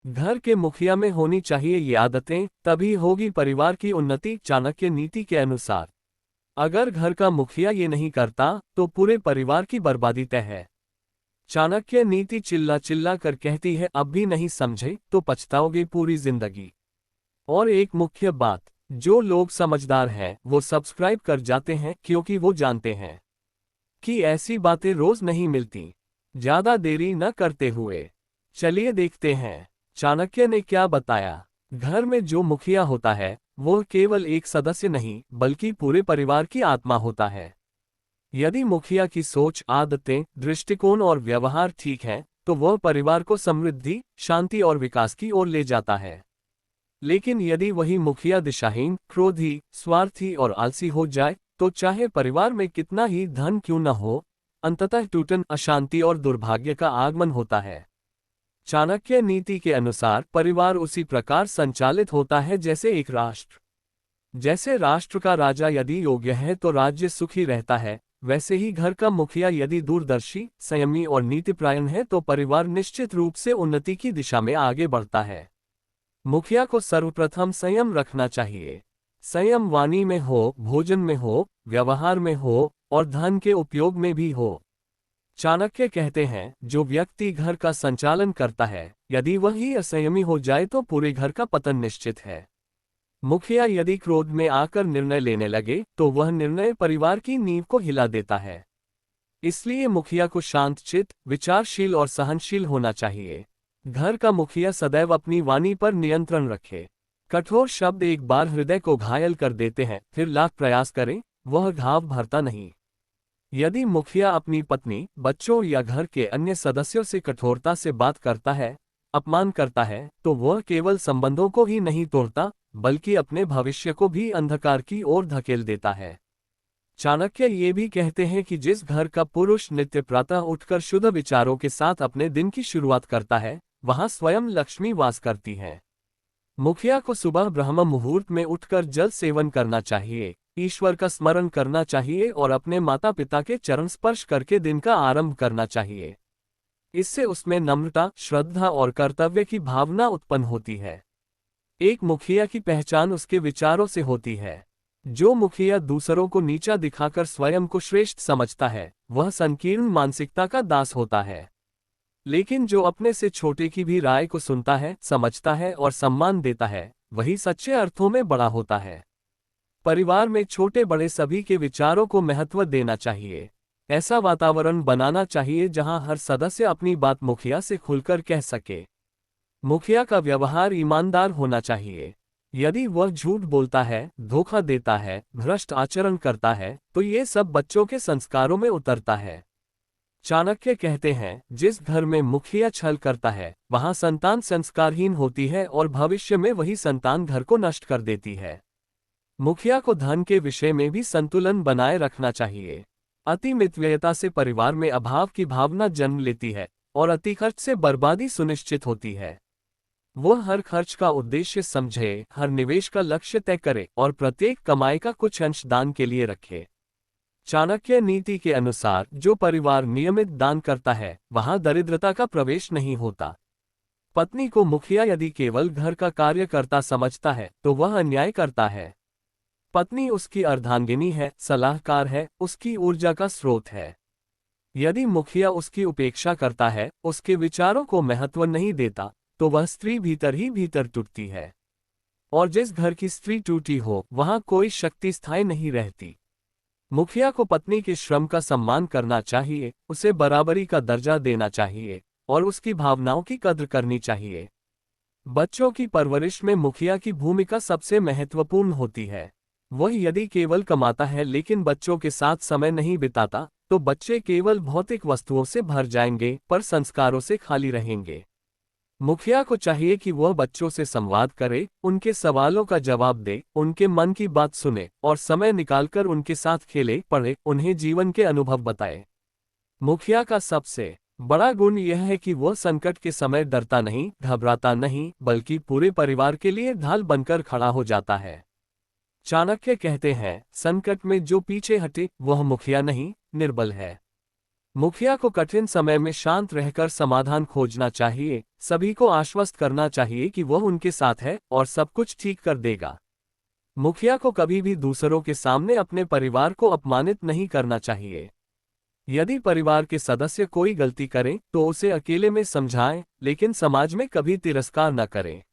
घर के मुखिया में होनी चाहिए ये आदतें, तभी होगी परिवार की उन्नति। चाणक्य नीति के अनुसार अगर घर का मुखिया ये नहीं करता तो पूरे परिवार की बर्बादी तय है। चाणक्य नीति चिल्ला चिल्ला कर कहती है, अब भी नहीं समझे तो पछताओगे पूरी जिंदगी। और एक मुख्य बात, जो लोग समझदार हैं वो सब्सक्राइब कर जाते हैं क्योंकि वो जानते हैं कि ऐसी बातें रोज नहीं मिलती। ज्यादा देरी न करते हुए चलिए देखते हैं चाणक्य ने क्या बताया। घर में जो मुखिया होता है वो केवल एक सदस्य नहीं बल्कि पूरे परिवार की आत्मा होता है। यदि मुखिया की सोच, आदतें, दृष्टिकोण और व्यवहार ठीक है तो वह परिवार को समृद्धि, शांति और विकास की ओर ले जाता है। लेकिन यदि वही मुखिया दिशाहीन, क्रोधी, स्वार्थी और आलसी हो जाए तो चाहे परिवार में कितना ही धन क्यों न हो, अंततः टूटन, अशांति और दुर्भाग्य का आगमन होता है। चाणक्य नीति के अनुसार परिवार उसी प्रकार संचालित होता है जैसे एक राष्ट्र। जैसे राष्ट्र का राजा यदि योग्य है तो राज्य सुखी रहता है, वैसे ही घर का मुखिया यदि दूरदर्शी, संयमी और नीतिपरायण है तो परिवार निश्चित रूप से उन्नति की दिशा में आगे बढ़ता है। मुखिया को सर्वप्रथम संयम रखना चाहिए। संयम वाणी में हो, भोजन में हो, व्यवहार में हो और धन के उपयोग में भी हो। चाणक्य कहते हैं, जो व्यक्ति घर का संचालन करता है यदि वह ही असंयमी हो जाए तो पूरे घर का पतन निश्चित है। मुखिया यदि क्रोध में आकर निर्णय लेने लगे तो वह निर्णय परिवार की नींव को हिला देता है। इसलिए मुखिया को शांतचित्त, विचारशील और सहनशील होना चाहिए। घर का मुखिया सदैव अपनी वाणी पर नियंत्रण रखे। कठोर शब्द एक बार हृदय को घायल कर देते हैं, फिर लाख प्रयास करें वह घाव भरता नहीं। यदि मुखिया अपनी पत्नी, बच्चों या घर के अन्य सदस्यों से कठोरता से बात करता है, अपमान करता है, तो वह केवल संबंधों को ही नहीं तोड़ता बल्कि अपने भविष्य को भी अंधकार की ओर धकेल देता है। चाणक्य ये भी कहते हैं कि जिस घर का पुरुष नित्य प्रातः उठकर शुद्ध विचारों के साथ अपने दिन की शुरुआत करता है, वहां स्वयं लक्ष्मी वास करती है। मुखिया को सुबह ब्रह्म मुहूर्त में उठकर जल सेवन करना चाहिए, ईश्वर का स्मरण करना चाहिए और अपने माता पिता के चरण स्पर्श करके दिन का आरंभ करना चाहिए। इससे उसमें नम्रता, श्रद्धा और कर्तव्य की भावना उत्पन्न होती है। एक मुखिया की पहचान उसके विचारों से होती है। जो मुखिया दूसरों को नीचा दिखाकर स्वयं को श्रेष्ठ समझता है, वह संकीर्ण मानसिकता का दास होता है। लेकिन जो अपने से छोटे की भी राय को सुनता है, समझता है और सम्मान देता है, वही सच्चे अर्थों में बड़ा होता है। परिवार में छोटे बड़े सभी के विचारों को महत्व देना चाहिए। ऐसा वातावरण बनाना चाहिए जहां हर सदस्य अपनी बात मुखिया से खुलकर कह सके। मुखिया का व्यवहार ईमानदार होना चाहिए। यदि वह झूठ बोलता है, धोखा देता है, भ्रष्ट आचरण करता है, तो ये सब बच्चों के संस्कारों में उतरता है। चाणक्य कहते हैं, जिस घर में मुखिया छल करता है, वहां संतान संस्कारहीन होती है और भविष्य में वही संतान घर को नष्ट कर देती है। मुखिया को धन के विषय में भी संतुलन बनाए रखना चाहिए। अति मितव्ययता से परिवार में अभाव की भावना जन्म लेती है और अति खर्च से बर्बादी सुनिश्चित होती है। वह हर खर्च का उद्देश्य समझे, हर निवेश का लक्ष्य तय करे और प्रत्येक कमाई का कुछ अंश दान के लिए रखे। चाणक्य नीति के अनुसार जो परिवार नियमित दान करता है, वहां दरिद्रता का प्रवेश नहीं होता। पत्नी को मुखिया यदि केवल घर का कार्यकर्ता समझता है तो वह अन्याय करता है। पत्नी उसकी अर्धांगिनी है, सलाहकार है, उसकी ऊर्जा का स्रोत है। यदि मुखिया उसकी उपेक्षा करता है, उसके विचारों को महत्व नहीं देता, तो वह स्त्री भीतर ही भीतर टूटती है। और जिस घर की स्त्री टूटी हो, वहां कोई शक्ति स्थायी नहीं रहती। मुखिया को पत्नी के श्रम का सम्मान करना चाहिए, उसे बराबरी का दर्जा देना चाहिए और उसकी भावनाओं की कद्र करनी चाहिए। बच्चों की परवरिश में मुखिया की भूमिका सबसे महत्वपूर्ण होती है। वह यदि केवल कमाता है लेकिन बच्चों के साथ समय नहीं बिताता, तो बच्चे केवल भौतिक वस्तुओं से भर जाएंगे पर संस्कारों से खाली रहेंगे। मुखिया को चाहिए कि वह बच्चों से संवाद करे, उनके सवालों का जवाब दे, उनके मन की बात सुने और समय निकालकर उनके साथ खेले, पढ़े, उन्हें जीवन के अनुभव बताए। मुखिया का सबसे बड़ा गुण यह है कि वह संकट के समय डरता नहीं, घबराता नहीं, बल्कि पूरे परिवार के लिए ढाल बनकर खड़ा हो जाता है। चाणक्य कहते हैं, संकट में जो पीछे हटे वह मुखिया नहीं, निर्बल है। मुखिया को कठिन समय में शांत रहकर समाधान खोजना चाहिए, सभी को आश्वस्त करना चाहिए कि वह उनके साथ है और सब कुछ ठीक कर देगा। मुखिया को कभी भी दूसरों के सामने अपने परिवार को अपमानित नहीं करना चाहिए। यदि परिवार के सदस्य कोई गलती करें तो उसे अकेले में समझाएं, लेकिन समाज में कभी तिरस्कार न करें।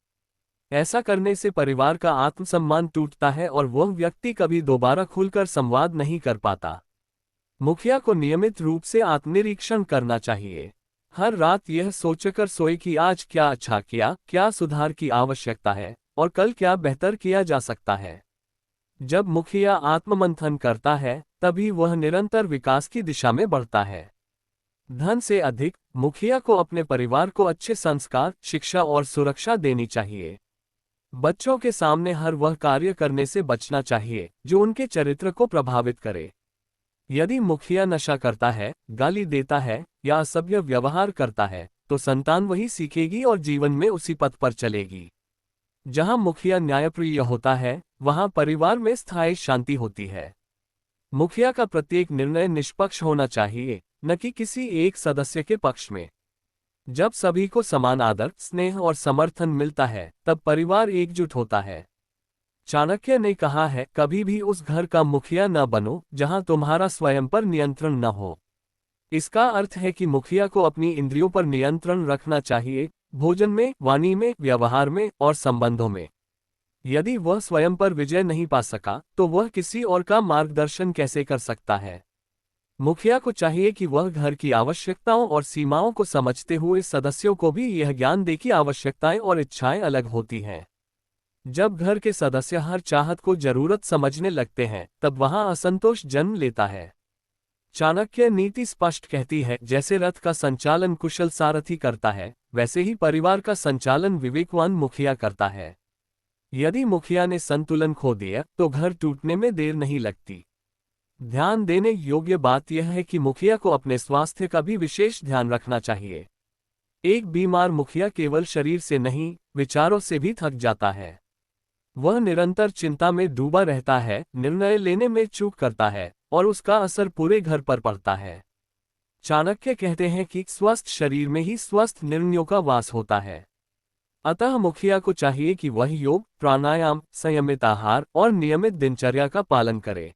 ऐसा करने से परिवार का आत्मसम्मान टूटता है और वह व्यक्ति कभी दोबारा खुलकर संवाद नहीं कर पाता। मुखिया को नियमित रूप से आत्मनिरीक्षण करना चाहिए। हर रात यह सोचकर सोए कि आज क्या अच्छा किया, क्या सुधार की आवश्यकता है और कल क्या बेहतर किया जा सकता है। जब मुखिया आत्ममंथन करता है, तभी वह निरंतर विकास की दिशा में बढ़ता है। धन से अधिक मुखिया को अपने परिवार को अच्छे संस्कार, शिक्षा और सुरक्षा देनी चाहिए। बच्चों के सामने हर वह कार्य करने से बचना चाहिए जो उनके चरित्र को प्रभावित करे। यदि मुखिया नशा करता है, गाली देता है या असभ्य व्यवहार करता है, तो संतान वही सीखेगी और जीवन में उसी पथ पर चलेगी। जहां मुखिया न्यायप्रिय होता है, वहां परिवार में स्थायी शांति होती है। मुखिया का प्रत्येक निर्णय निष्पक्ष होना चाहिए, न कि किसी एक सदस्य के पक्ष में। जब सभी को समान आदर, स्नेह और समर्थन मिलता है, तब परिवार एकजुट होता है। चाणक्य ने कहा है, कभी भी उस घर का मुखिया न बनो जहां तुम्हारा स्वयं पर नियंत्रण न हो। इसका अर्थ है कि मुखिया को अपनी इंद्रियों पर नियंत्रण रखना चाहिए, भोजन में, वाणी में, व्यवहार में और संबंधों में। यदि वह स्वयं पर विजय नहीं पा सका, तो वह किसी और का मार्गदर्शन कैसे कर सकता है। मुखिया को चाहिए कि वह घर की आवश्यकताओं और सीमाओं को समझते हुए सदस्यों को भी यह ज्ञान दे कि आवश्यकताएं और इच्छाएं अलग होती हैं। जब घर के सदस्य हर चाहत को जरूरत समझने लगते हैं, तब वहां असंतोष जन्म लेता है। चाणक्य नीति स्पष्ट कहती है, जैसे रथ का संचालन कुशल सारथी करता है, वैसे ही परिवार का संचालन विवेकवान मुखिया करता है। यदि मुखिया ने संतुलन खो दिया, तो घर टूटने में देर नहीं लगती। ध्यान देने योग्य बात यह है कि मुखिया को अपने स्वास्थ्य का भी विशेष ध्यान रखना चाहिए। एक बीमार मुखिया केवल शरीर से नहीं, विचारों से भी थक जाता है। वह निरंतर चिंता में डूबा रहता है, निर्णय लेने में चूक करता है और उसका असर पूरे घर पर पड़ता है। चाणक्य कहते हैं कि स्वस्थ शरीर में ही स्वस्थ निर्णयों का वास होता है। अतः मुखिया को चाहिए कि वह योग, प्राणायाम, संयमित आहार और नियमित दिनचर्या का पालन करे।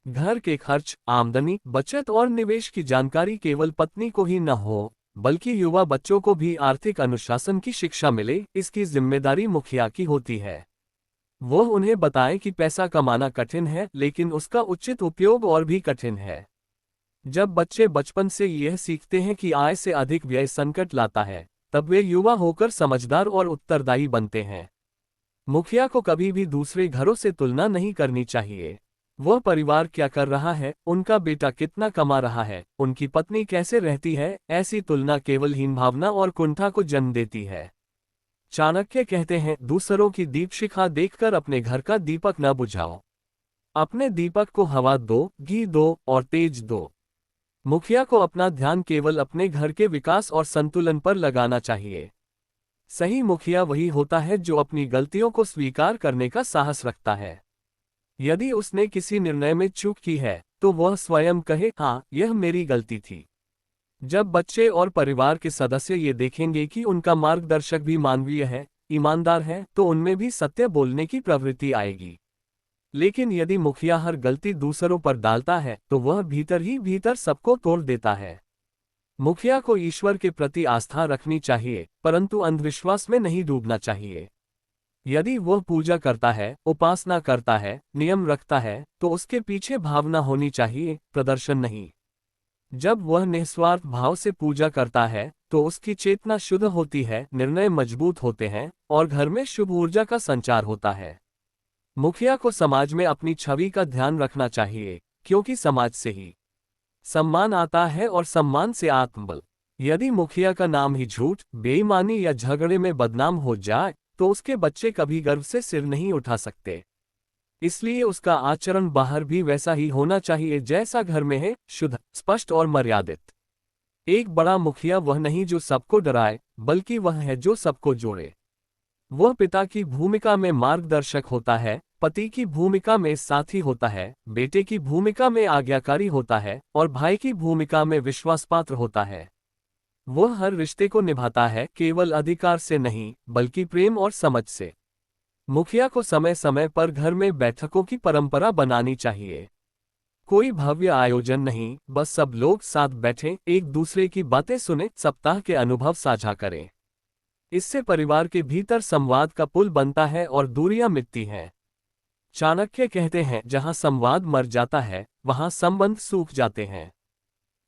घर के खर्च, आमदनी, बचत और निवेश की जानकारी केवल पत्नी को ही न हो, बल्कि युवा बच्चों को भी आर्थिक अनुशासन की शिक्षा मिले, इसकी जिम्मेदारी मुखिया की होती है। वो उन्हें बताएं कि पैसा कमाना कठिन है, लेकिन उसका उचित उपयोग और भी कठिन है। जब बच्चे बचपन से यह सीखते हैं कि आय से अधिक व्यय संकट लाता है, तब वे युवा होकर समझदार और उत्तरदायी बनते हैं। मुखिया को कभी भी दूसरे घरों से तुलना नहीं करनी चाहिए। वह परिवार क्या कर रहा है, उनका बेटा कितना कमा रहा है, उनकी पत्नी कैसे रहती है, ऐसी तुलना केवल हीन भावना और कुंठा को जन्म देती है। चाणक्य कहते हैं, दूसरों की दीपशिखा देखकर अपने घर का दीपक न बुझाओ। अपने दीपक को हवा दो, घी दो और तेज दो। मुखिया को अपना ध्यान केवल अपने घर के विकास और संतुलन पर लगाना चाहिए। सही मुखिया वही होता है जो अपनी गलतियों को स्वीकार करने का साहस रखता है। यदि उसने किसी निर्णय में चूक की है, तो वह स्वयं कहे, हाँ, यह मेरी गलती थी। जब बच्चे और परिवार के सदस्य ये देखेंगे कि उनका मार्गदर्शक भी मानवीय है, ईमानदार है, तो उनमें भी सत्य बोलने की प्रवृत्ति आएगी। लेकिन यदि मुखिया हर गलती दूसरों पर डालता है, तो वह भीतर ही भीतर सबको तोड़ देता है। मुखिया को ईश्वर के प्रति आस्था रखनी चाहिए, परंतु अंधविश्वास में नहीं डूबना चाहिए। यदि वह पूजा करता है, उपासना करता है, नियम रखता है, तो उसके पीछे भावना होनी चाहिए, प्रदर्शन नहीं। जब वह निस्वार्थ भाव से पूजा करता है, तो उसकी चेतना शुद्ध होती है, निर्णय मजबूत होते हैं और घर में शुभ ऊर्जा का संचार होता है। मुखिया को समाज में अपनी छवि का ध्यान रखना चाहिए, क्योंकि समाज से ही सम्मान आता है और सम्मान से आत्मबल। यदि मुखिया का नाम ही झूठ, बेईमानी या झगड़े में बदनाम हो जाए, तो उसके बच्चे कभी गर्व से सिर नहीं उठा सकते। इसलिए उसका आचरण बाहर भी वैसा ही होना चाहिए जैसा घर में है, शुद्ध, स्पष्ट और मर्यादित। एक बड़ा मुखिया वह नहीं जो सबको डराए, बल्कि वह है जो सबको जोड़े। वह पिता की भूमिका में मार्गदर्शक होता है, पति की भूमिका में साथी होता है, बेटे की भूमिका में आज्ञाकारी होता है और भाई की भूमिका में विश्वासपात्र होता है। वह हर रिश्ते को निभाता है, केवल अधिकार से नहीं बल्कि प्रेम और समझ से। मुखिया को समय समय पर घर में बैठकों की परंपरा बनानी चाहिए। कोई भव्य आयोजन नहीं, बस सब लोग साथ बैठें, एक दूसरे की बातें सुने, सप्ताह के अनुभव साझा करें। इससे परिवार के भीतर संवाद का पुल बनता है और दूरियां मिटती हैं। चाणक्य कहते हैं, जहां संवाद मर जाता है वहां संबंध सूख जाते हैं।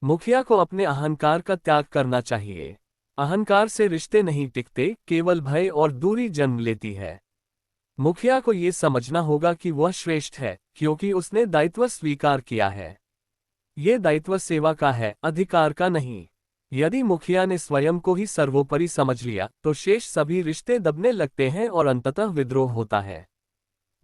मुखिया को अपने अहंकार का त्याग करना चाहिए। अहंकार से रिश्ते नहीं टिकते, केवल भय और दूरी जन्म लेती है। मुखिया को ये समझना होगा कि वह श्रेष्ठ है क्योंकि उसने दायित्व स्वीकार किया है। ये दायित्व सेवा का है, अधिकार का नहीं। यदि मुखिया ने स्वयं को ही सर्वोपरि समझ लिया तो शेष सभी रिश्ते दबने लगते हैं और अंततः विद्रोह होता है।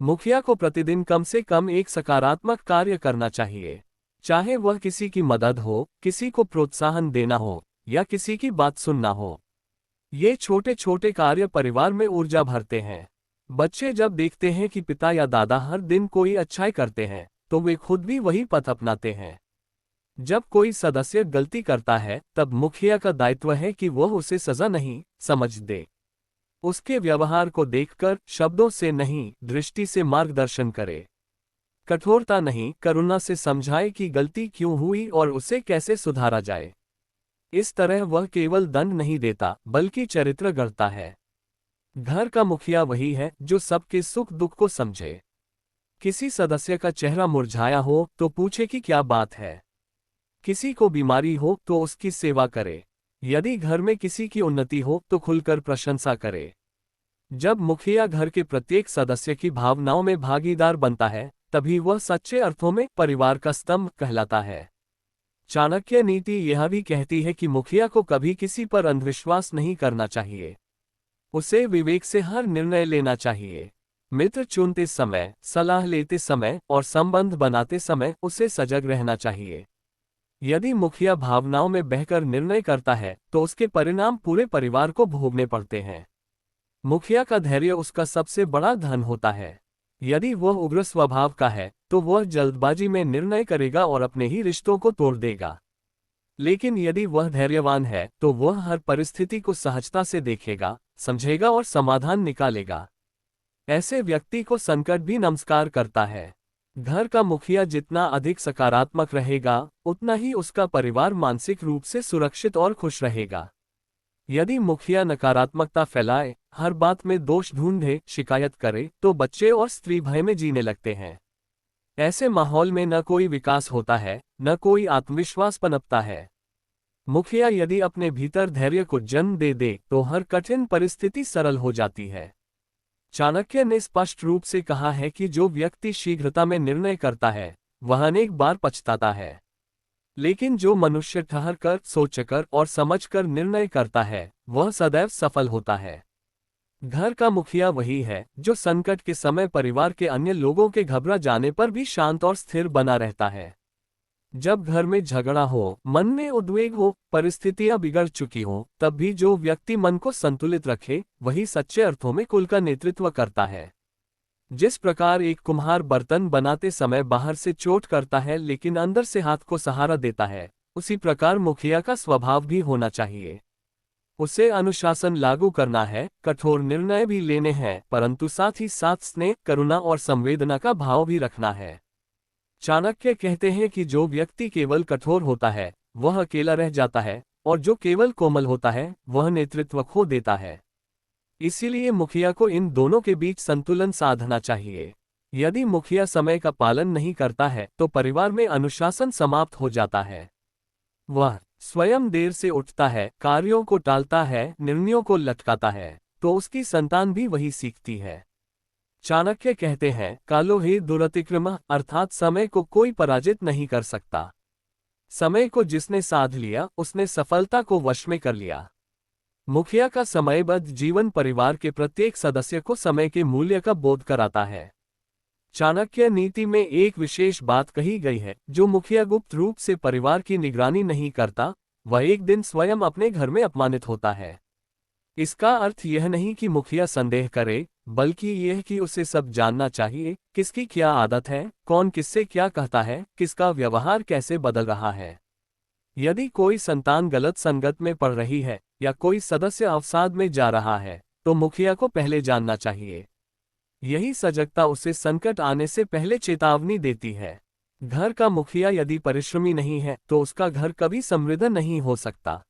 मुखिया को प्रतिदिन कम से कम एक सकारात्मक कार्य करना चाहिए, चाहे वह किसी की मदद हो, किसी को प्रोत्साहन देना हो या किसी की बात सुनना हो। ये छोटे छोटे कार्य परिवार में ऊर्जा भरते हैं। बच्चे जब देखते हैं कि पिता या दादा हर दिन कोई अच्छाई करते हैं तो वे खुद भी वही पथ अपनाते हैं। जब कोई सदस्य गलती करता है तब मुखिया का दायित्व है कि वह उसे सजा नहीं, समझ दे। उसके व्यवहार को देखकर शब्दों से नहीं, दृष्टि से मार्गदर्शन करे। कठोरता नहीं, करुणा से समझाए कि गलती क्यों हुई और उसे कैसे सुधारा जाए। इस तरह वह केवल दंड नहीं देता बल्कि चरित्र गढ़ता है। घर का मुखिया वही है जो सबके सुख दुख को समझे। किसी सदस्य का चेहरा मुरझाया हो तो पूछे कि क्या बात है। किसी को बीमारी हो तो उसकी सेवा करे। यदि घर में किसी की उन्नति हो तो खुलकर प्रशंसा करे। जब मुखिया घर के प्रत्येक सदस्य की भावनाओं में भागीदार बनता है तभी वह सच्चे अर्थों में परिवार का स्तंभ कहलाता है। चाणक्य नीति यह भी कहती है कि मुखिया को कभी किसी पर अंधविश्वास नहीं करना चाहिए। उसे विवेक से हर निर्णय लेना चाहिए। मित्र चुनते समय, सलाह लेते समय और संबंध बनाते समय उसे सजग रहना चाहिए। यदि मुखिया भावनाओं में बहकर निर्णय करता है तो उसके परिणाम पूरे परिवार को भोगने पड़ते हैं। मुखिया का धैर्य उसका सबसे बड़ा धन होता है। यदि वह उग्र स्वभाव का है तो वह जल्दबाजी में निर्णय करेगा और अपने ही रिश्तों को तोड़ देगा। लेकिन यदि वह धैर्यवान है तो वह हर परिस्थिति को सहजता से देखेगा, समझेगा और समाधान निकालेगा। ऐसे व्यक्ति को संकट भी नमस्कार करता है। घर का मुखिया जितना अधिक सकारात्मक रहेगा उतना ही उसका परिवार मानसिक रूप से सुरक्षित और खुश रहेगा। यदि मुखिया नकारात्मकता फैलाए, हर बात में दोष ढूंढे, शिकायत करे तो बच्चे और स्त्री भय में जीने लगते हैं। ऐसे माहौल में न कोई विकास होता है, न कोई आत्मविश्वास पनपता है। मुखिया यदि अपने भीतर धैर्य को जन्म दे दे तो हर कठिन परिस्थिति सरल हो जाती है। चाणक्य ने स्पष्ट रूप से कहा है कि जो व्यक्ति शीघ्रता में निर्णय करता है वह अनेक बार पछताता है, लेकिन जो मनुष्य ठहरकर, सोचकर और समझकर निर्णय करता है वह सदैव सफल होता है। घर का मुखिया वही है जो संकट के समय परिवार के अन्य लोगों के घबरा जाने पर भी शांत और स्थिर बना रहता है। जब घर में झगड़ा हो, मन में उद्वेग हो, परिस्थितियां बिगड़ चुकी हो, तब भी जो व्यक्ति मन को संतुलित रखे वही सच्चे अर्थों में कुल का नेतृत्व करता है। जिस प्रकार एक कुम्हार बर्तन बनाते समय बाहर से चोट करता है लेकिन अंदर से हाथ को सहारा देता है, उसी प्रकार मुखिया का स्वभाव भी होना चाहिए। उसे अनुशासन लागू करना है, कठोर निर्णय भी लेने हैं, परंतु साथ ही साथ स्नेह, करुणा और संवेदना का भाव भी रखना है। चाणक्य कहते हैं कि जो व्यक्ति केवल कठोर होता है वह अकेला रह जाता है और जो केवल कोमल होता है वह नेतृत्व खो देता है। इसीलिए मुखिया को इन दोनों के बीच संतुलन साधना चाहिए। यदि मुखिया समय का पालन नहीं करता है तो परिवार में अनुशासन समाप्त हो जाता है। वह स्वयं देर से उठता है, कार्यों को टालता है, निर्णयों को लटकाता है, तो उसकी संतान भी वही सीखती है। चाणक्य कहते हैं, कालो ही दुरतिक्रमः, अर्थात समय को कोई पराजित नहीं कर सकता। समय को जिसने साध लिया उसने सफलता को वश में कर लिया। मुखिया का समयबद्ध जीवन परिवार के प्रत्येक सदस्य को समय के मूल्य का बोध कराता है। चाणक्य नीति में एक विशेष बात कही गई है, जो मुखिया गुप्त रूप से परिवार की निगरानी नहीं करता वह एक दिन स्वयं अपने घर में अपमानित होता है। इसका अर्थ यह नहीं कि मुखिया संदेह करे, बल्कि यह कि उसे सब जानना चाहिए, किसकी क्या आदत है, कौन किससे क्या कहता है, किसका व्यवहार कैसे बदल रहा है। यदि कोई संतान गलत संगत में पड़ रही है या कोई सदस्य अवसाद में जा रहा है, तो मुखिया को पहले जानना चाहिए। यही सजगता उसे संकट आने से पहले चेतावनी देती है। घर का मुखिया यदि परिश्रमी नहीं है तो उसका घर कभी समृद्ध नहीं हो सकता।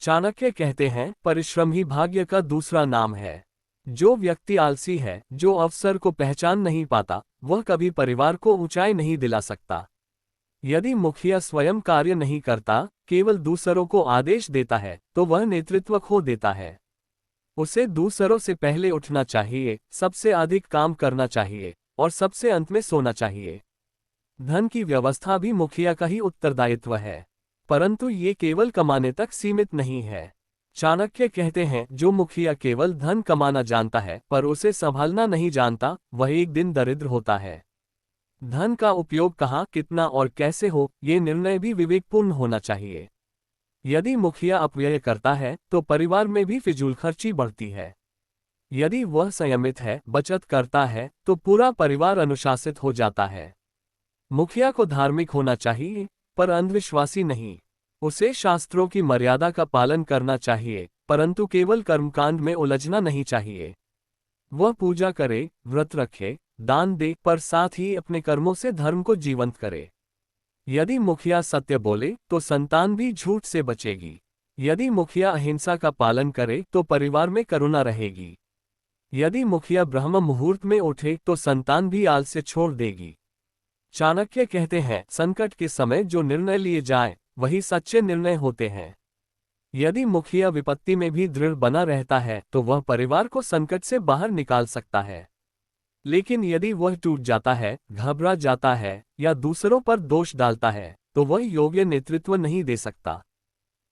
चाणक्य कहते हैं, परिश्रम ही भाग्य का दूसरा नाम है। जो व्यक्ति आलसी है, जो अवसर को पहचान नहीं पाता, वह कभी परिवार को ऊंचाई नहीं दिला सकता। यदि मुखिया स्वयं कार्य नहीं करता, केवल दूसरों को आदेश देता है, तो वह नेतृत्व खो देता है। उसे दूसरों से पहले उठना चाहिए, सबसे अधिक काम करना चाहिए और सबसे अंत में सोना चाहिए। धन की व्यवस्था भी मुखिया का ही उत्तरदायित्व है, परंतु ये केवल कमाने तक सीमित नहीं है। चाणक्य कहते हैं, जो मुखिया केवल धन कमाना जानता है पर उसे संभालना नहीं जानता, वह एक दिन दरिद्र होता है। धन का उपयोग कहाँ, कितना और कैसे हो, ये निर्णय भी विवेकपूर्ण होना चाहिए। यदि मुखिया अपव्यय करता है तो परिवार में भी फिजूलखर्ची बढ़ती है। यदि वह संयमित है, बचत करता है, तो पूरा परिवार अनुशासित हो जाता है। मुखिया को धार्मिक होना चाहिए, पर अंधविश्वासी नहीं। उसे शास्त्रों की मर्यादा का पालन करना चाहिए, परंतु केवल कर्मकांड में उलझना नहीं चाहिए। वह पूजा करे, व्रत रखे, दान दे, पर साथ ही अपने कर्मों से धर्म को जीवंत करे। यदि मुखिया सत्य बोले तो संतान भी झूठ से बचेगी। यदि मुखिया अहिंसा का पालन करे तो परिवार में करुणा रहेगी। यदि मुखिया ब्रह्म मुहूर्त में उठे तो संतान भी आलस्य छोड़ देगी। चाणक्य कहते हैं, संकट के समय जो निर्णय लिए जाएं, वही सच्चे निर्णय होते हैं। यदि मुखिया विपत्ति में भी दृढ़ बना रहता है तो वह परिवार को संकट से बाहर निकाल सकता है। लेकिन यदि वह टूट जाता है, घबरा जाता है या दूसरों पर दोष डालता है, तो वह योग्य नेतृत्व नहीं दे सकता।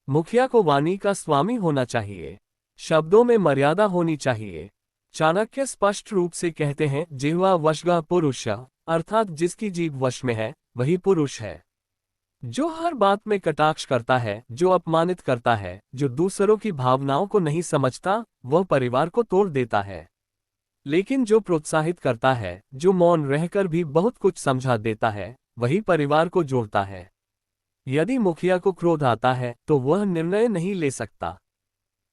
मुखिया को वाणी का स्वामी होना चाहिए, शब्दों में मर्यादा होनी चाहिए। चाणक्य स्पष्ट रूप से कहते हैं, जिह्वा वशगः पुरुष, अर्थात जिसकी जीभ वश में है वही पुरुष है। जो हर बात में कटाक्ष करता है, जो अपमानित करता है, जो दूसरों की भावनाओं को नहीं समझता, वह परिवार को तोड़ देता है। लेकिन जो प्रोत्साहित करता है, जो मौन रहकर भी बहुत कुछ समझा देता है, वही परिवार को जोड़ता है। यदि मुखिया को क्रोध आता है तो वह निर्णय नहीं ले सकता।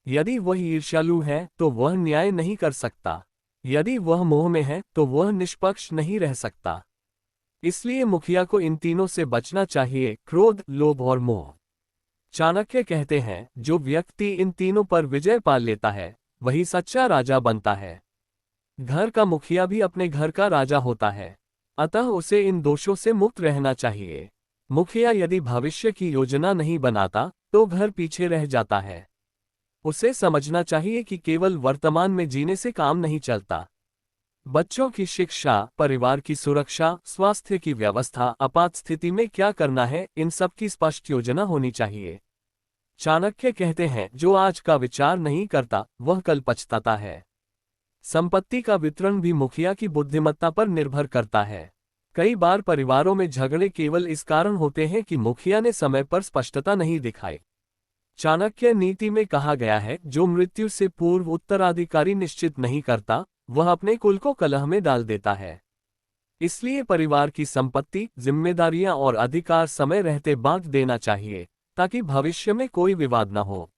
यदि वह ईर्ष्यालु है तो वह न्याय नहीं कर सकता। यदि वह मोह में है तो वह निष्पक्ष नहीं रह सकता। इसलिए मुखिया को इन तीनों से बचना चाहिए, क्रोध, लोभ और मोह। चाणक्य कहते हैं, जो व्यक्ति इन तीनों पर विजय पा लेता है, वही सच्चा राजा बनता है। घर का मुखिया भी अपने घर का राजा होता है, अतः उसे इन दोषों से मुक्त रहना चाहिए। मुखिया यदि भविष्य की योजना नहीं बनाता तो घर पीछे रह जाता है। उसे समझना चाहिए कि केवल वर्तमान में जीने से काम नहीं चलता। बच्चों की शिक्षा, परिवार की सुरक्षा, स्वास्थ्य की व्यवस्था, आपात स्थिति में क्या करना है, इन सब की स्पष्ट योजना होनी चाहिए। चाणक्य कहते हैं, जो आज का विचार नहीं करता वह कल पछताता है। संपत्ति का वितरण भी मुखिया की बुद्धिमत्ता पर निर्भर करता है। कई बार परिवारों में झगड़े केवल इस कारण होते हैं कि मुखिया ने समय पर स्पष्टता नहीं दिखाई। चाणक्य नीति में कहा गया है, जो मृत्यु से पूर्व उत्तराधिकारी निश्चित नहीं करता, वह अपने कुल को कलह में डाल देता है। इसलिए परिवार की संपत्ति, जिम्मेदारियां और अधिकार समय रहते बांट देना चाहिए, ताकि भविष्य में कोई विवाद न हो।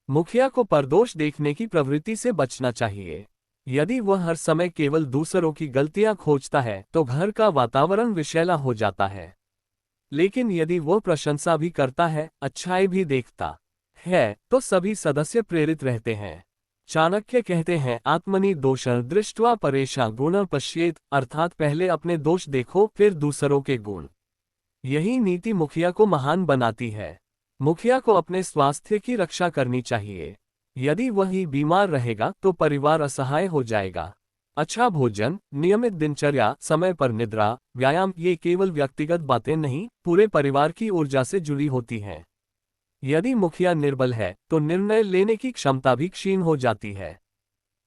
मुखिया को परदोष देखने की प्रवृत्ति से बचना चाहिए। यदि वह हर समय केवल दूसरों की गलतियां खोजता है तो घर का वातावरण विषैला हो जाता है। लेकिन यदि वह प्रशंसा भी करता है, अच्छाई भी देखता है, तो सभी सदस्य प्रेरित रहते हैं। चाणक्य कहते हैं, आत्मनि दोषं दृष्ट्वा परेषां गुणं पश्येत्, अर्थात पहले अपने दोष देखो फिर दूसरों के गुण। यही नीति मुखिया को महान बनाती है। मुखिया को अपने स्वास्थ्य की रक्षा करनी चाहिए। यदि वह ही बीमार रहेगा तो परिवार असहाय हो जाएगा। अच्छा भोजन, नियमित दिनचर्या, समय पर निद्रा, व्यायाम, ये केवल व्यक्तिगत बातें नहीं, पूरे परिवार की ऊर्जा से जुड़ी होती हैं। यदि मुखिया निर्बल है तो निर्णय लेने की क्षमता भी क्षीण हो जाती है।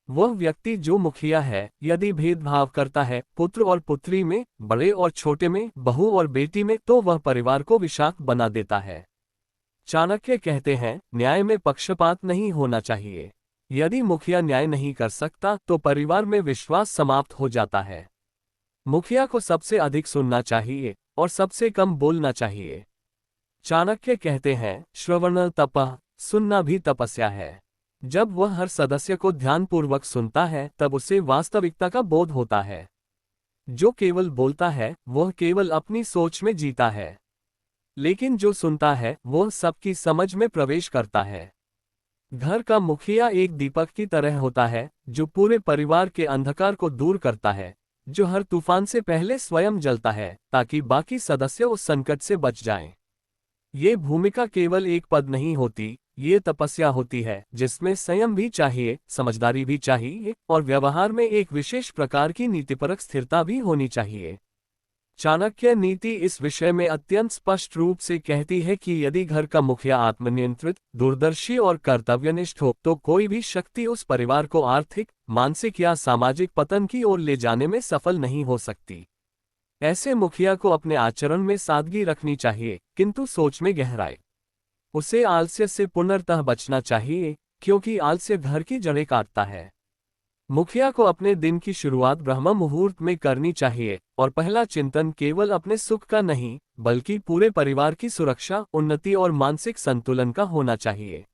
वह व्यक्ति जो मुखिया है, यदि भेदभाव करता है पुत्र और पुत्री में, बड़े और छोटे में, बहू और बेटी में, तो वह परिवार को विषाक्त बना देता है। चाणक्य कहते हैं, न्याय में पक्षपात नहीं होना चाहिए। यदि मुखिया न्याय नहीं कर सकता तो परिवार में विश्वास समाप्त हो जाता है। मुखिया को सबसे अधिक सुनना चाहिए और सबसे कम बोलना चाहिए। चाणक्य कहते हैं, श्रवण तपः, सुनना भी तपस्या है। जब वह हर सदस्य को ध्यानपूर्वक सुनता है तब उसे वास्तविकता का बोध होता है। जो केवल बोलता है वह केवल अपनी सोच में जीता है, लेकिन जो सुनता है वह सबकी समझ में प्रवेश करता है। घर का मुखिया एक दीपक की तरह होता है जो पूरे परिवार के अंधकार को दूर करता है, जो हर तूफान से पहले स्वयं जलता है ताकि बाकी सदस्य उस संकट से बच जाएं। ये भूमिका केवल एक पद नहीं होती, ये तपस्या होती है जिसमें संयम भी चाहिए, समझदारी भी चाहिए और व्यवहार में एक विशेष प्रकार की नीतिपरक स्थिरता भी होनी चाहिए। चाणक्य नीति इस विषय में अत्यंत स्पष्ट रूप से कहती है कि यदि घर का मुखिया आत्मनियंत्रित, दूरदर्शी और कर्तव्यनिष्ठ हो तो कोई भी शक्ति उस परिवार को आर्थिक, मानसिक या सामाजिक पतन की ओर ले जाने में सफल नहीं हो सकती। ऐसे मुखिया को अपने आचरण में सादगी रखनी चाहिए किंतु सोच में गहराई। उसे आलस्य से पूर्णतः बचना चाहिए क्योंकि आलस्य घर की जड़ें काटता है। मुखिया को अपने दिन की शुरुआत ब्रह्म मुहूर्त में करनी चाहिए और पहला चिंतन केवल अपने सुख का नहीं बल्कि पूरे परिवार की सुरक्षा, उन्नति और मानसिक संतुलन का होना चाहिए।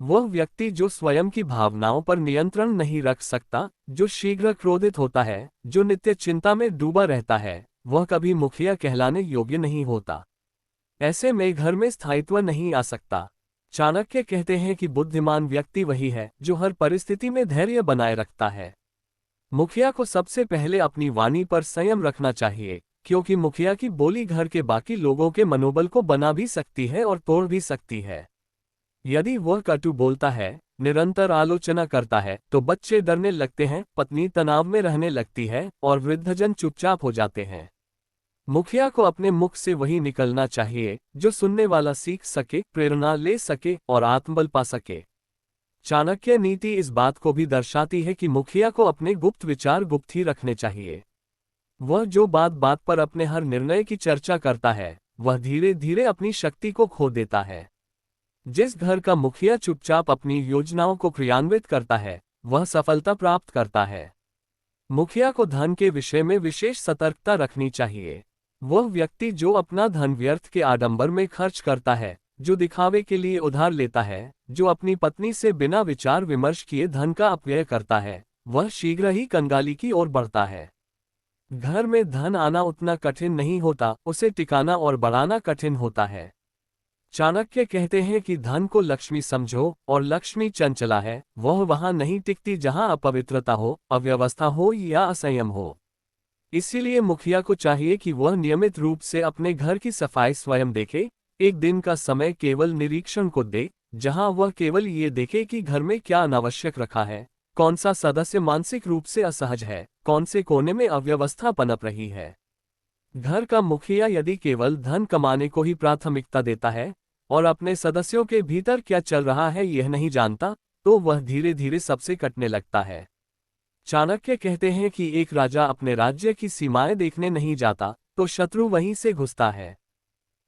वह व्यक्ति जो स्वयं की भावनाओं पर नियंत्रण नहीं रख सकता, जो शीघ्र क्रोधित होता है, जो नित्य चिंता में डूबा रहता है, वह कभी मुखिया कहलाने योग्य नहीं होता। ऐसे में घर में स्थायित्व नहीं आ सकता। चाणक्य कहते हैं कि बुद्धिमान व्यक्ति वही है जो हर परिस्थिति में धैर्य बनाए रखता है। मुखिया को सबसे पहले अपनी वाणी पर संयम रखना चाहिए क्योंकि मुखिया की बोली घर के बाकी लोगों के मनोबल को बना भी सकती है और तोड़ भी सकती है। यदि वह कटु बोलता है, निरंतर आलोचना करता है तो बच्चे डरने लगते हैं, पत्नी तनाव में रहने लगती है और वृद्धजन चुपचाप हो जाते हैं। मुखिया को अपने मुख से वही निकलना चाहिए जो सुनने वाला सीख सके, प्रेरणा ले सके और आत्मबल पा सके। चाणक्य नीति इस बात को भी दर्शाती है कि मुखिया को अपने गुप्त विचार गुप्त ही रखने चाहिए। वह जो बात बात पर अपने हर निर्णय की चर्चा करता है, वह धीरे धीरे अपनी शक्ति को खो देता है। जिस घर का मुखिया चुपचाप अपनी योजनाओं को क्रियान्वित करता है, वह सफलता प्राप्त करता है। मुखिया को धन के विषय में विशेष सतर्कता रखनी चाहिए। वह व्यक्ति जो अपना धन व्यर्थ के आडंबर में खर्च करता है, जो दिखावे के लिए उधार लेता है, जो अपनी पत्नी से बिना विचार विमर्श किए धन का अपव्यय करता है, वह शीघ्र ही कंगाली की ओर बढ़ता है। घर में धन आना उतना कठिन नहीं होता, उसे टिकाना और बढ़ाना कठिन होता है। चाणक्य कहते हैं कि धन को लक्ष्मी समझो और लक्ष्मी चंचला है, वह वहां नहीं टिकती जहां अपवित्रता हो, अव्यवस्था हो या असंयम हो। इसीलिए मुखिया को चाहिए कि वह नियमित रूप से अपने घर की सफाई स्वयं देखे, एक दिन का समय केवल निरीक्षण को दे, जहां वह केवल ये देखे कि घर में क्या अनावश्यक रखा है, कौन सा सदस्य मानसिक रूप से असहज है, कौन से कोने में अव्यवस्था पनप रही है। घर का मुखिया यदि केवल धन कमाने को ही प्राथमिकता देता है और अपने सदस्यों के भीतर क्या चल रहा है यह नहीं जानता, तो वह धीरे धीरे सबसे कटने लगता है। चाणक्य कहते हैं कि एक राजा अपने राज्य की सीमाएं देखने नहीं जाता तो शत्रु वहीं से घुसता है।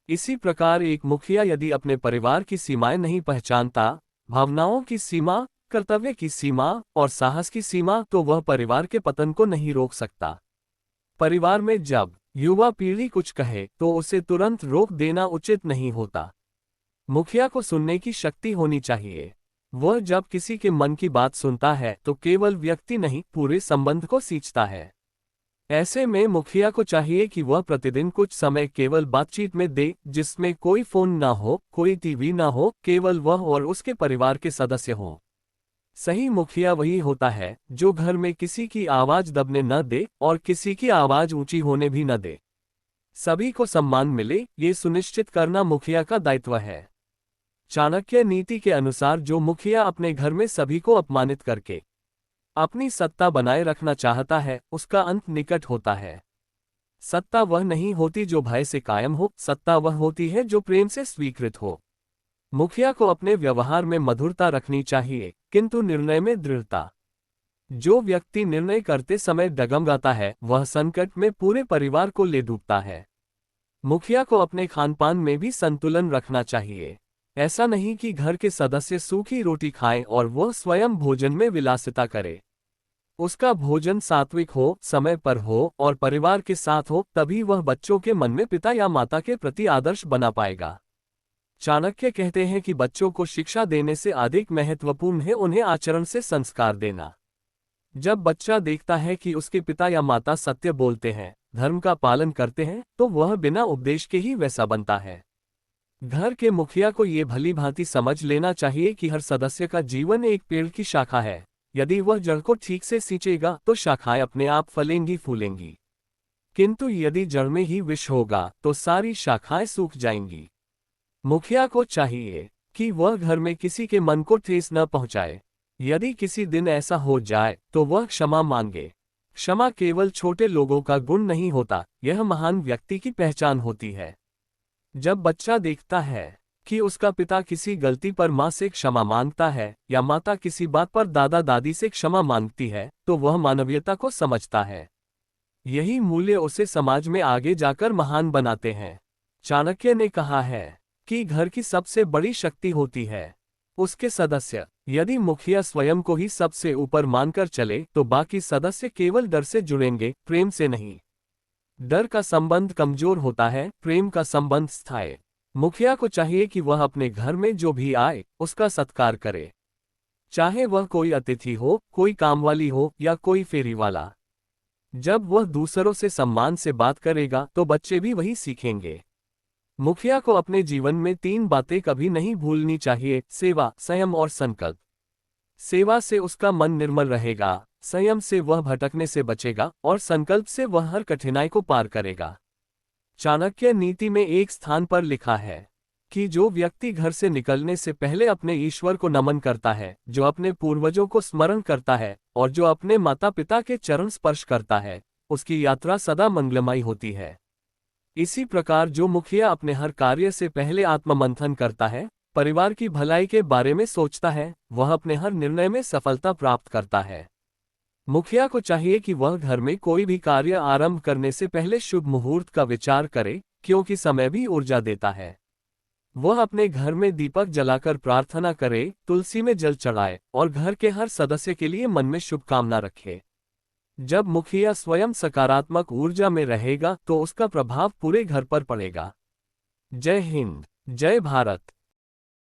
इसी प्रकार एक मुखिया यदि अपने परिवार की सीमाएं नहीं पहचानता, भावनाओं की सीमा, कर्तव्य की सीमा और साहस की सीमा, तो वह परिवार के पतन को नहीं रोक सकता। परिवार में जब युवा पीढ़ी कुछ कहे तो उसे तुरंत रोक देना उचित नहीं होता। मुखिया को सुनने की शक्ति होनी चाहिए। वह जब किसी के मन की बात सुनता है तो केवल व्यक्ति नहीं, पूरे संबंध को सींचता है। ऐसे में मुखिया को चाहिए कि वह प्रतिदिन कुछ समय केवल बातचीत में दे, जिसमें कोई फोन ना हो, कोई टीवी ना हो, केवल वह और उसके परिवार के सदस्य हों। सही मुखिया वही होता है जो घर में किसी की आवाज दबने न दे और किसी की आवाज ऊंची होने भी न दे। सभी को सम्मान मिले, ये सुनिश्चित करना मुखिया का दायित्व है। चाणक्य नीति के अनुसार जो मुखिया अपने घर में सभी को अपमानित करके अपनी सत्ता बनाए रखना चाहता है, उसका अंत निकट होता है। सत्ता वह नहीं होती जो भय से कायम हो, सत्ता वह होती है जो प्रेम से स्वीकृत हो। मुखिया को अपने व्यवहार में मधुरता रखनी चाहिए किंतु निर्णय में दृढ़ता। जो व्यक्ति निर्णय करते समय डगमगाता है, वह संकट में पूरे परिवार को ले डूबता है। मुखिया को अपने खानपान में भी संतुलन रखना चाहिए। ऐसा नहीं कि घर के सदस्य सूखी रोटी खाएं और वह स्वयं भोजन में विलासिता करे। उसका भोजन सात्विक हो, समय पर हो और परिवार के साथ हो, तभी वह बच्चों के मन में पिता या माता के प्रति आदर्श बना पाएगा। चाणक्य कहते हैं कि बच्चों को शिक्षा देने से अधिक महत्वपूर्ण है उन्हें आचरण से संस्कार देना। जब बच्चा देखता है कि उसके पिता या माता सत्य बोलते हैं, धर्म का पालन करते हैं, तो वह बिना उपदेश के ही वैसा बनता है। घर के मुखिया को ये भली भांति समझ लेना चाहिए कि हर सदस्य का जीवन एक पेड़ की शाखा है। यदि वह जड़ को ठीक से सींचेगा तो शाखाएं अपने आप फलेंगी फूलेंगी, किंतु यदि जड़ में ही विष होगा तो सारी शाखाएं सूख जाएंगी। मुखिया को चाहिए कि वह घर में किसी के मन को ठेस न पहुंचाए। यदि किसी दिन ऐसा हो जाए तो वह क्षमा मांगे। क्षमा केवल छोटे लोगों का गुण नहीं होता, यह महान व्यक्ति की पहचान होती है। जब बच्चा देखता है कि उसका पिता किसी गलती पर माँ से क्षमा मांगता है या माता किसी बात पर दादा दादी से क्षमा मांगती है, तो वह मानवीयता को समझता है। यही मूल्य उसे समाज में आगे जाकर महान बनाते हैं। चाणक्य ने कहा है कि घर की सबसे बड़ी शक्ति होती है उसके सदस्य। यदि मुखिया स्वयं को ही सबसे ऊपर मानकर चले तो बाकी सदस्य केवल डर से जुड़ेंगे, प्रेम से नहीं। डर का संबंध कमजोर होता है, प्रेम का संबंध स्थायी। मुखिया को चाहिए कि वह अपने घर में जो भी आए उसका सत्कार करे, चाहे वह कोई अतिथि हो, कोई कामवाली हो या कोई फेरी वाला। जब वह दूसरों से सम्मान से बात करेगा तो बच्चे भी वही सीखेंगे। मुखिया को अपने जीवन में 3 बातें कभी नहीं भूलनी चाहिए: सेवा, संयम और संकल्प। सेवा से उसका मन निर्मल रहेगा, संयम से वह भटकने से बचेगा और संकल्प से वह हर कठिनाई को पार करेगा। चाणक्य नीति में एक स्थान पर लिखा है कि जो व्यक्ति घर से निकलने से पहले अपने ईश्वर को नमन करता है, जो अपने पूर्वजों को स्मरण करता है और जो अपने माता पिता के चरण स्पर्श करता है, उसकी यात्रा सदा मंगलमयी होती है। इसी प्रकार जो मुखिया अपने हर कार्य से पहले आत्ममंथन करता है, परिवार की भलाई के बारे में सोचता है, वह अपने हर निर्णय में सफलता प्राप्त करता है। मुखिया को चाहिए कि वह घर में कोई भी कार्य आरंभ करने से पहले शुभ मुहूर्त का विचार करे, क्योंकि समय भी ऊर्जा देता है। वह अपने घर में दीपक जलाकर प्रार्थना करे, तुलसी में जल चढ़ाए और घर के हर सदस्य के लिए मन में शुभकामना रखे। जब मुखिया स्वयं सकारात्मक ऊर्जा में रहेगा तो उसका प्रभाव पूरे घर पर पड़ेगा। जय हिंद, जय भारत।